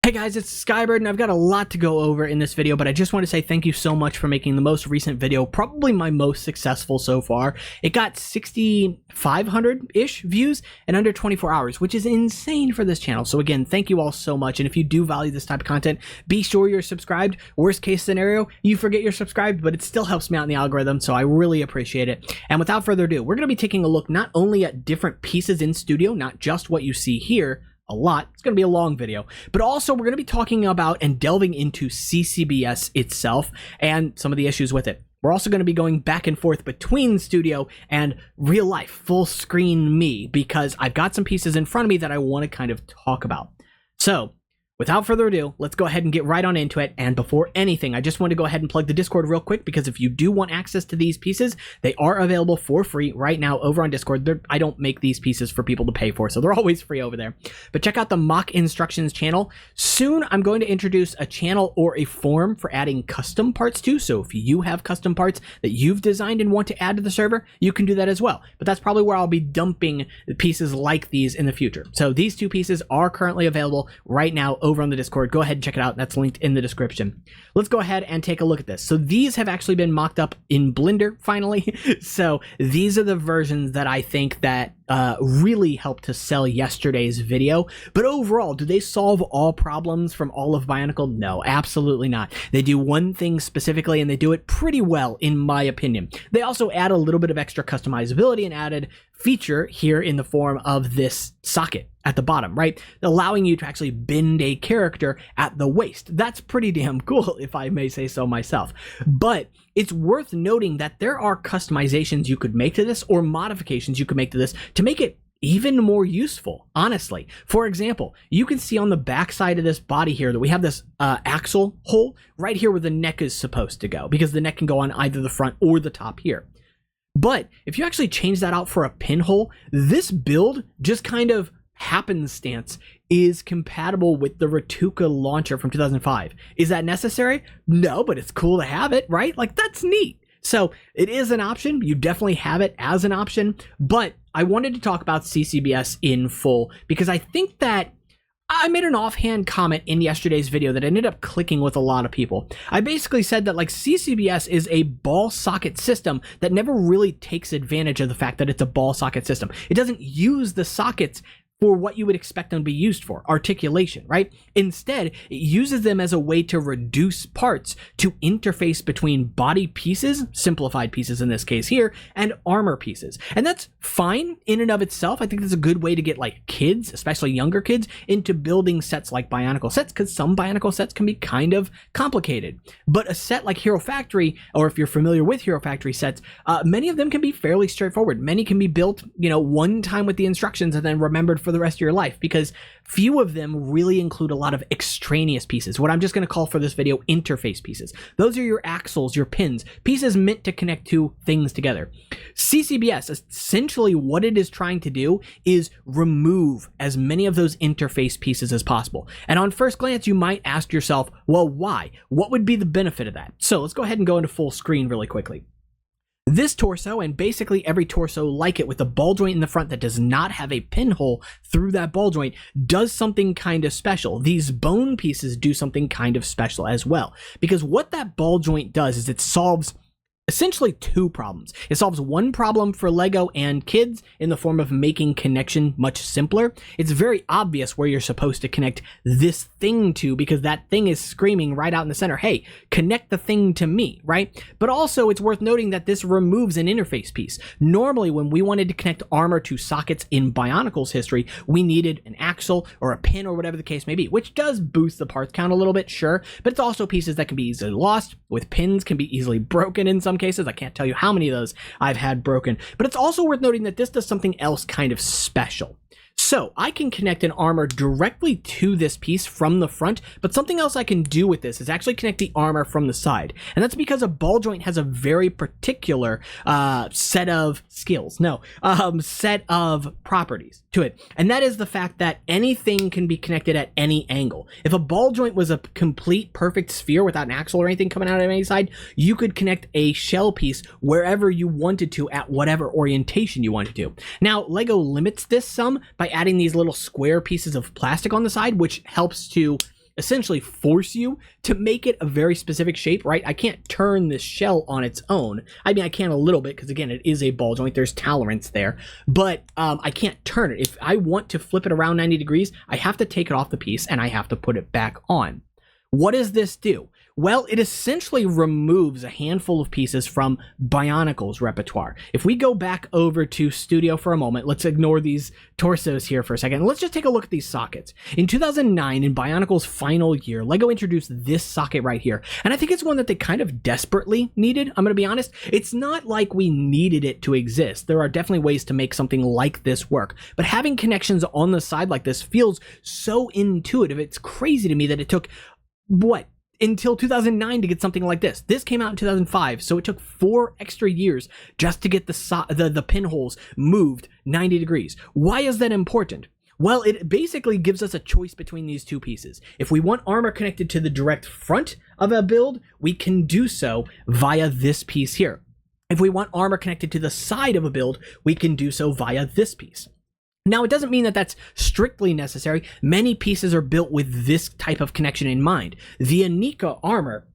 Hey guys, it's Skybird, and I've got a lot to go over in this video, but I just want to say thank you so much for making the most recent video, probably my most successful so far. It got 6,500-ish views in under 24 hours, which is insane for this channel. So again, thank you all so much, and if you do value this type of content, be sure you're subscribed. Worst case scenario, you forget you're subscribed, but it still helps me out in the algorithm, so I really appreciate it. And without further ado, we're going to be taking a look not only at different pieces in studio, not just what you see here, a lot. It's going to be a long video, but also we're going to be talking about and delving into CCBS itself and some of the issues with it. We're also going to be going back and forth between studio and real life, full screen me, because I've got some pieces in front of me that I want to kind of talk about. So without further ado, let's go ahead and get right on into it. And before anything, I just want to go ahead and plug the Discord real quick, because if you do want access to these pieces, they are available for free right now over on Discord. I don't make these pieces for people to pay for, so they're always free over there. But check out the mock instructions channel. Soon, I'm going to introduce a channel or a forum for adding custom parts to. So if you have custom parts that you've designed and want to add to the server, you can do that as well. But that's probably where I'll be dumping pieces like these in the future. So these two pieces are currently available right now over on the Discord. Go ahead and check it out. That's linked in the description. Let's go ahead and take a look at this. So these have actually been mocked up in Blender finally. So these are the versions that I think that really helped to sell yesterday's video. But overall, do they solve all problems from all of Bionicle? No, absolutely not. They do one thing specifically, and they do it pretty well, in my opinion. They also add a little bit of extra customizability and added feature here in the form of this socket at the bottom, right? Allowing you to actually bend a character at the waist. That's pretty damn cool, if I may say so myself. But it's worth noting that there are customizations you could make to this, or modifications you could make to this to make it even more useful, honestly. For example, you can see on the back side of this body here that we have this axle hole right here where the neck is supposed to go, because the neck can go on either the front or the top here. But if you actually change that out for a pinhole, this build just kind of happenstance is compatible with the Ratuka launcher from 2005. Is that necessary? No, but it's cool to have it, right? Like, that's neat. So it is an option. You definitely have it as an option, but I wanted to talk about CCBS in full because I think that I made an offhand comment in yesterday's video that ended up clicking with a lot of people. I basically said that, like, CCBS is a ball socket system that never really takes advantage of the fact that it's a ball socket system. It doesn't use the sockets for what you would expect them to be used for, articulation, right? Instead, it uses them as a way to reduce parts to interface between body pieces, simplified pieces in this case here, and armor pieces. And that's fine in and of itself. I think that's a good way to get, like, kids, especially younger kids, into building sets like Bionicle sets, because some Bionicle sets can be kind of complicated. But a set like Hero Factory, or if you're familiar with Hero Factory sets, many of them can be fairly straightforward. Many can be built, one time with the instructions and then remembered for the rest of your life, because few of them really include a lot of extraneous pieces, what I'm just going to call for this video interface pieces. Those are your axles, your pins, pieces meant to connect two things together. CCBS, essentially what it is trying to do is remove as many of those interface pieces as possible. And on first glance, you might ask yourself, well, why? What would be the benefit of that? So let's go ahead and go into full screen really quickly. This torso, and basically every torso like it with a ball joint in the front that does not have a pinhole through that ball joint, does something kind of special. These bone pieces do something kind of special as well, because what that ball joint does is it solves essentially two problems. It solves one problem for Lego and kids in the form of making connection much simpler. It's very obvious where you're supposed to connect this thing to, because that thing is screaming right out in the center, hey, connect the thing to me, right? But also it's worth noting that this removes an interface piece. Normally, when we wanted to connect armor to sockets in Bionicle's history, we needed an axle or a pin or whatever the case may be, which does boost the parts count a little bit, sure, but it's also pieces that can be easily lost, with pins can be easily broken in some cases. I can't tell you how many of those I've had broken, but it's also worth noting that this does something else kind of special. So I can connect an armor directly to this piece from the front, but something else I can do with this is actually connect the armor from the side. And that's because a ball joint has a very particular set of skills, set of properties to it. And that is the fact that anything can be connected at any angle. If a ball joint was a complete perfect sphere without an axle or anything coming out of any side, you could connect a shell piece wherever you wanted to at whatever orientation you wanted to. Now, Lego limits this some by adding these little square pieces of plastic on the side, which helps to essentially force you to make it a very specific shape, right? I can't turn this shell on its own. I mean, I can a little bit because, again, it is a ball joint. There's tolerance there, but I can't turn it. If I want to flip it around 90 degrees, I have to take it off the piece and I have to put it back on. What does this do? Well, it essentially removes a handful of pieces from Bionicle's repertoire. If we go back over to Studio for a moment, let's ignore these torsos here for a second. Let's just take a look at these sockets. In 2009, in Bionicle's final year, LEGO introduced this socket right here. And I think it's one that they kind of desperately needed. I'm going to be honest. It's not like we needed it to exist. There are definitely ways to make something like this work. But having connections on the side like this feels so intuitive. It's crazy to me that it took, until 2009 to get something like this. This came out in 2005, so it took 4 extra years just to get the pinholes moved 90 degrees. Why is that important? Well, it basically gives us a choice between these two pieces. If we want armor connected to the direct front of a build, we can do so via this piece here. If we want armor connected to the side of a build, we can do so via this piece. Now, it doesn't mean that that's strictly necessary. Many pieces are built with this type of connection in mind. The Anika armor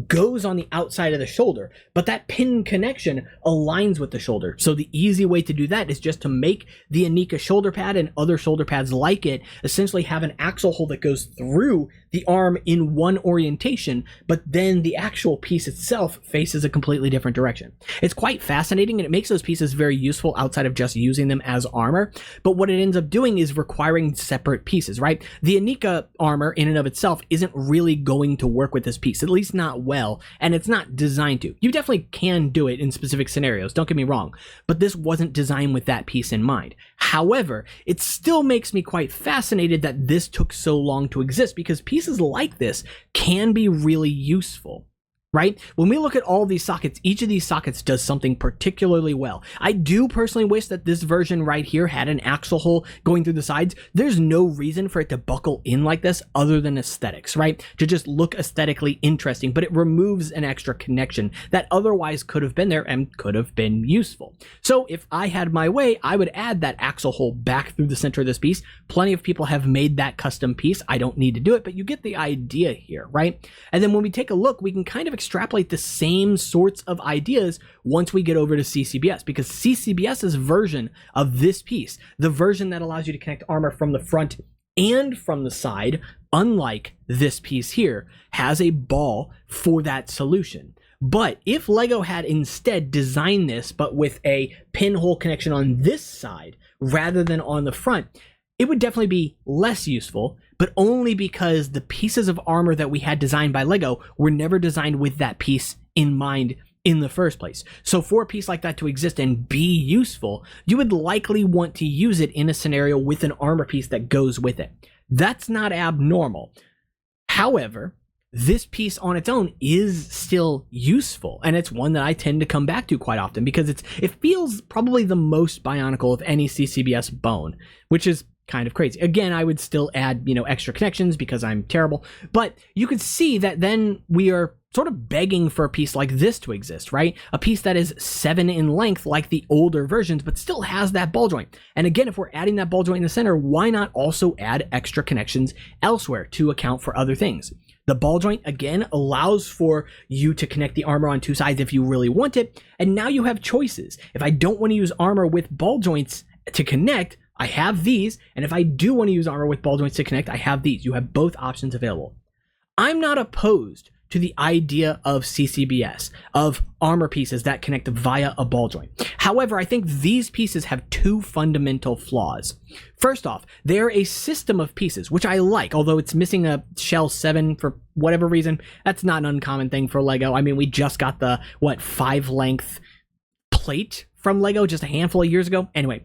goes on the outside of the shoulder, but that pin connection aligns with the shoulder. So the easy way to do that is just to make the Anika shoulder pad and other shoulder pads like it essentially have an axle hole that goes through the arm in one orientation, but then the actual piece itself faces a completely different direction. It's quite fascinating, and it makes those pieces very useful outside of just using them as armor. But what it ends up doing is requiring separate pieces, right? The Anika armor in and of itself isn't really going to work with this piece, at least not well, and it's not designed to. You definitely can do it in specific scenarios, don't get me wrong, but this wasn't designed with that piece in mind. However, it still makes me quite fascinated that this took so long to exist, because pieces like this can be really useful. Right? When we look at all these sockets, each of these sockets does something particularly well. I do personally wish that this version right here had an axle hole going through the sides. There's no reason for it to buckle in like this other than aesthetics, right? To just look aesthetically interesting, but it removes an extra connection that otherwise could have been there and could have been useful. So if I had my way, I would add that axle hole back through the center of this piece. Plenty of people have made that custom piece. I don't need to do it, but you get the idea here, right? And then when we take a look, we can kind of extrapolate the same sorts of ideas once we get over to CCBS, because CCBS's version of this piece, the version that allows you to connect armor from the front and from the side, unlike this piece here, has a ball for that solution. But if LEGO had instead designed this, but with a pinhole connection on this side rather than on the front, it would definitely be less useful, but only because the pieces of armor that we had designed by LEGO were never designed with that piece in mind in the first place. So for a piece like that to exist and be useful, you would likely want to use it in a scenario with an armor piece that goes with it. That's not abnormal. However, this piece on its own is still useful, and it's one that I tend to come back to quite often because it feels probably the most Bionicle of any CCBS bone, which is kind of crazy. Again, I would still add, extra connections because I'm terrible, but you could see that then we are sort of begging for a piece like this to exist, right? A piece that is 7 in length like the older versions, but still has that ball joint. And again, if we're adding that ball joint in the center, why not also add extra connections elsewhere to account for other things? The ball joint, again, allows for you to connect the armor on two sides if you really want it, and now you have choices. If I don't want to use armor with ball joints to connect, I have these, and if I do want to use armor with ball joints to connect, I have these. You have both options available. I'm not opposed to the idea of CCBS, of armor pieces that connect via a ball joint. However, I think these pieces have 2 fundamental flaws. First off, they're a system of pieces, which I like, although it's missing a shell 7 for whatever reason. That's not an uncommon thing for LEGO. I mean, we just got the, 5-length plate from LEGO just a handful of years ago. Anyway,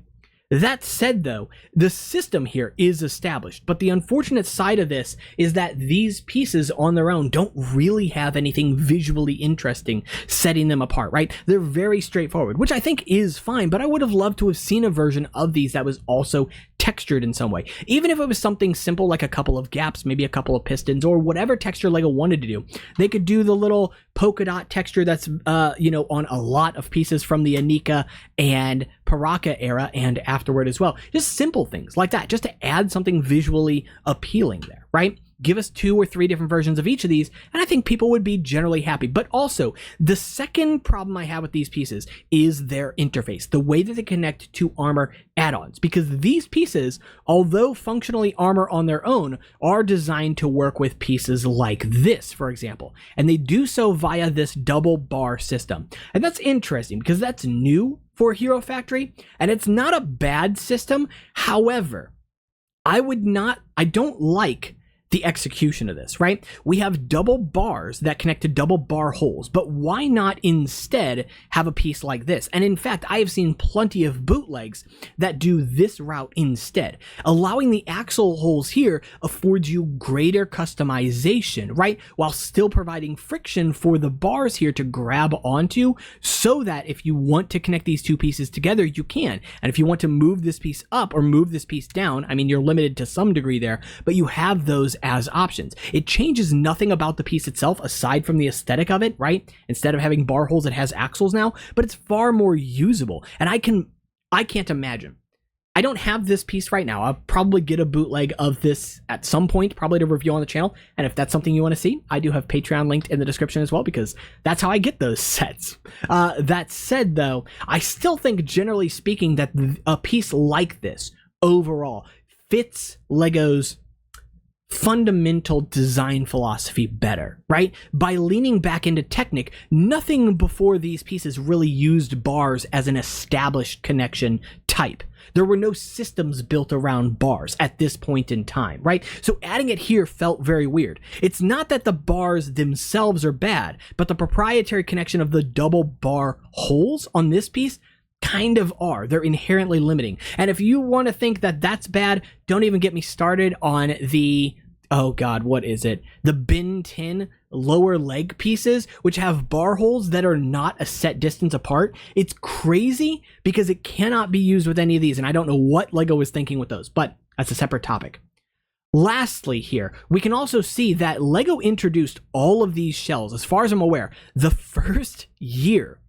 that said, though, the system here is established, but the unfortunate side of this is that these pieces on their own don't really have anything visually interesting setting them apart, right? They're very straightforward, which I think is fine, but I would have loved to have seen a version of these that was also textured in some way. Even if it was something simple like a couple of gaps, maybe a couple of pistons, or whatever texture LEGO wanted to do. They could do the little polka dot texture that's, on a lot of pieces from the Anika and Paraka era and afterward as well. Just simple things like that, just to add something visually appealing there, right? give us 2 or 3 different versions of each of these, and I think people would be generally happy. But also, the second problem I have with these pieces is their interface, the way that they connect to armor add-ons, because these pieces, although functionally armor on their own, are designed to work with pieces like this, for example, and they do so via this double bar system. And that's interesting because that's new for Hero Factory, and it's not a bad system. However, I don't like the execution of this, right? We have double bars that connect to double bar holes, but why not instead have a piece like this? And in fact, I have seen plenty of bootlegs that do this route instead. Allowing the axle holes here affords you greater customization, right? While still providing friction for the bars here to grab onto, so that if you want to connect these two pieces together, you can. And if you want to move this piece up or move this piece down, I mean, you're limited to some degree there, but you have those as options. It changes nothing about the piece itself aside from the aesthetic of it, right? Instead of having bar holes, it has axles now, but it's far more usable. And I can't imagine. I don't have this piece right now. I'll probably get a bootleg of this at some point, probably to review on the channel. And if that's something you want to see, I do have Patreon linked in the description as well, because that's how I get those sets. That said, though, I still think, generally speaking, that a piece like this overall fits LEGO's fundamental design philosophy better, right? By leaning back into Technic, nothing before these pieces really used bars as an established connection type. There were no systems built around bars at this point in time, right? So adding it here felt very weird. It's not that the bars themselves are bad, but the proprietary connection of the double bar holes on this piece kind of are. They're inherently limiting. And if you want to think that that's bad, don't even get me started on the, oh god, what is it? The bin tin lower leg pieces, which have bar holes that are not a set distance apart. It's crazy because it cannot be used with any of these, and I don't know what LEGO was thinking with those, but that's a separate topic. Lastly here, we can also see that LEGO introduced all of these shells, as far as I'm aware, the first year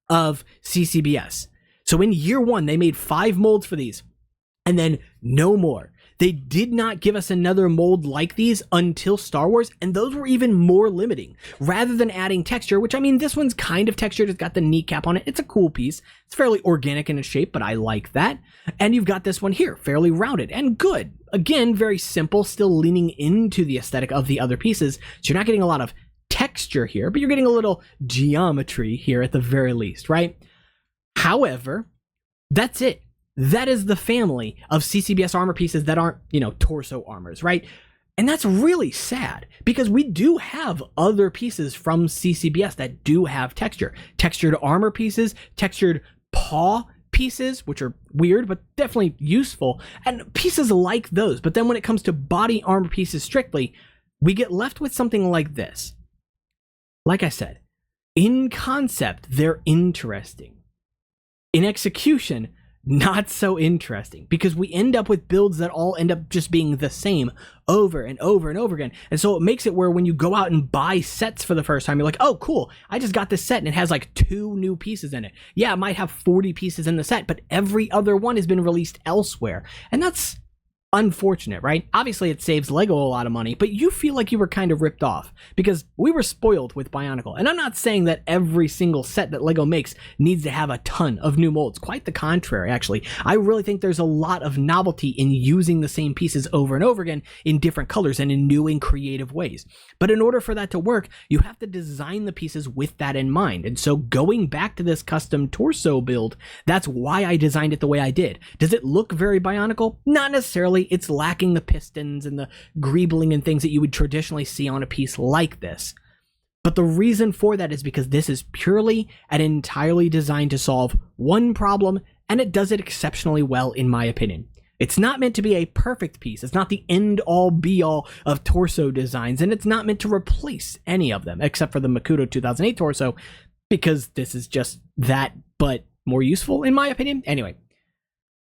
of CCBS. So in year 1, they made 5 molds for these, and then no more. They did not give us another mold like these until Star Wars, and those were even more limiting. Rather than adding texture, which, I mean, this one's kind of textured, it's got the kneecap on it, it's a cool piece. It's fairly organic in its shape, but I like that. And you've got this one here, fairly rounded and good. Again, very simple, still leaning into the aesthetic of the other pieces, so you're not getting a lot of texture here, but you're getting a little geometry here at the very least, right? However, that's it. That is the family of CCBS armor pieces that aren't, torso armors, right? And that's really sad, because we do have other pieces from CCBS that do have texture. Textured armor pieces, textured paw pieces, which are weird, but definitely useful, and pieces like those. But then when it comes to body armor pieces strictly, we get left with something like this. Like I said, in concept, they're interesting. In execution, not so interesting, because we end up with builds that all end up just being the same over and over and over again. And so it makes it where when you go out and buy sets for the first time, you're like, oh, cool, I just got this set and it has like 2 new pieces in it. Yeah, it might have 40 pieces in the set, but every other one has been released elsewhere. And that's unfortunate, right? Obviously it saves LEGO a lot of money, but you feel like you were kind of ripped off because we were spoiled with Bionicle. And I'm not saying that every single set that LEGO makes needs to have a ton of new molds. Quite the contrary, actually. I really think there's a lot of novelty in using the same pieces over and over again in different colors and in new and creative ways. But in order for that to work, you have to design the pieces with that in mind. And so going back to this custom torso build, that's why I designed it the way I did. Does it look very Bionicle? Not necessarily. It's lacking the pistons and the greebling and things that you would traditionally see on a piece like this. But the reason for that is because this is purely and entirely designed to solve one problem, and it does it exceptionally well, in my opinion. It's not meant to be a perfect piece. It's not the end-all, be-all of torso designs, and it's not meant to replace any of them, except for the Makuto 2008 torso, because this is just that, but more useful, in my opinion. Anyway.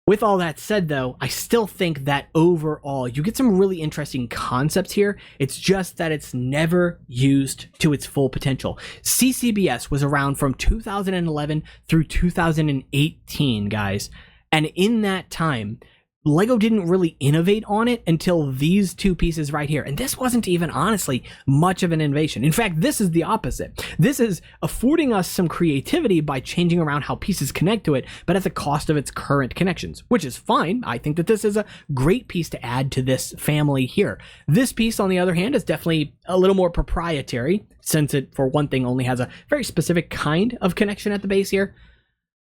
With all that said, though, I still think that overall, you get some really interesting concepts here. It's just that it's never used to its full potential. CCBS was around from 2011 through 2018, guys. And in that time, Lego didn't really innovate on it until these two pieces right here. And this wasn't even honestly much of an innovation. In fact, this is the opposite. This is affording us some creativity by changing around how pieces connect to it, but at the cost of its current connections, which is fine. I think that this is a great piece to add to this family here. This piece, on the other hand, is definitely a little more proprietary, since it, for one thing, only has a very specific kind of connection at the base here.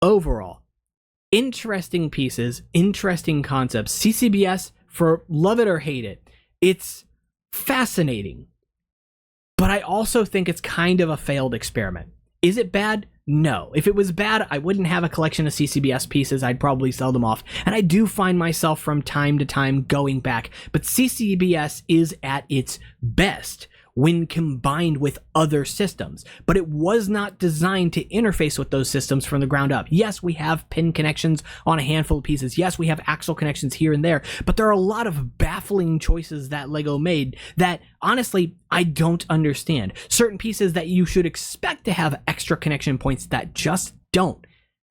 Overall, interesting pieces, interesting concepts. CCBS, for love it or hate it, it's fascinating. But I also think it's kind of a failed experiment. Is it bad? No. If it was bad, I wouldn't have a collection of CCBS pieces. I'd probably sell them off. And I do find myself from time to time going back. But CCBS is at its best when combined with other systems, but it was not designed to interface with those systems from the ground up. Yes, we have pin connections on a handful of pieces. Yes, we have axle connections here and there, but there are a lot of baffling choices that Lego made that honestly, I don't understand. Certain pieces that you should expect to have extra connection points that just don't.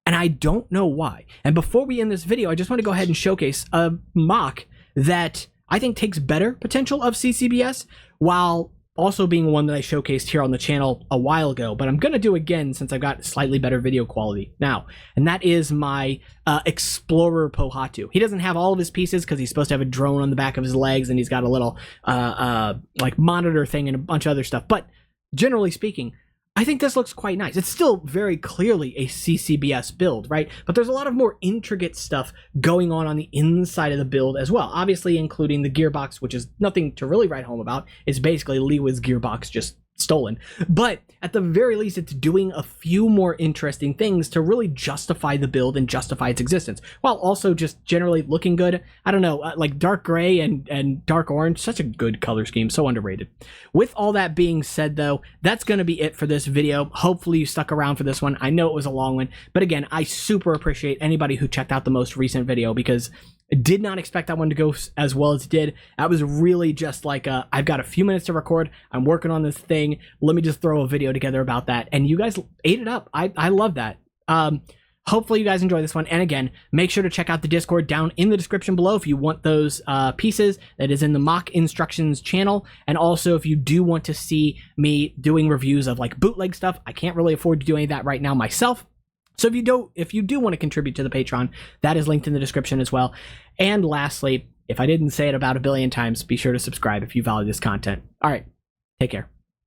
And I don't know why. And before we end this video, I just want to go ahead and showcase a mock that I think takes better potential of CCBS while also being one that I showcased here on the channel a while ago, but I'm going to do again since I've got slightly better video quality now, and that is my Explorer Pohatu. He doesn't have all of his pieces because he's supposed to have a drone on the back of his legs, and he's got a little like monitor thing and a bunch of other stuff, but generally speaking, I think this looks quite nice. It's still very clearly a CCBS build, right? But there's a lot of more intricate stuff going on the inside of the build as well. Obviously, including the gearbox, which is nothing to really write home about. It's basically Leewa's gearbox just stolen. But at the very least, it's doing a few more interesting things to really justify the build and justify its existence, while also just generally looking good. I don't know, like dark gray and dark orange, such a good color scheme, so underrated. With all that being said, though, that's going to be it for this video. Hopefully you stuck around for this one. I know it was a long one, but again, I super appreciate anybody who checked out the most recent video, because I did not expect that one to go as well as it did. That was really just like, I've got a few minutes to record. I'm working on this thing. Let me just throw a video together about that. And you guys ate it up. I love that. Hopefully you guys enjoy this one. And again, make sure to check out the Discord down in the description below if you want those pieces. That is in the mock instructions channel. And also if you do want to see me doing reviews of like bootleg stuff, I can't really afford to do any of that right now myself. So if you do want to contribute to the Patreon, that is linked in the description as well. And lastly, if I didn't say it about a billion times, be sure to subscribe if you value this content. All right, take care.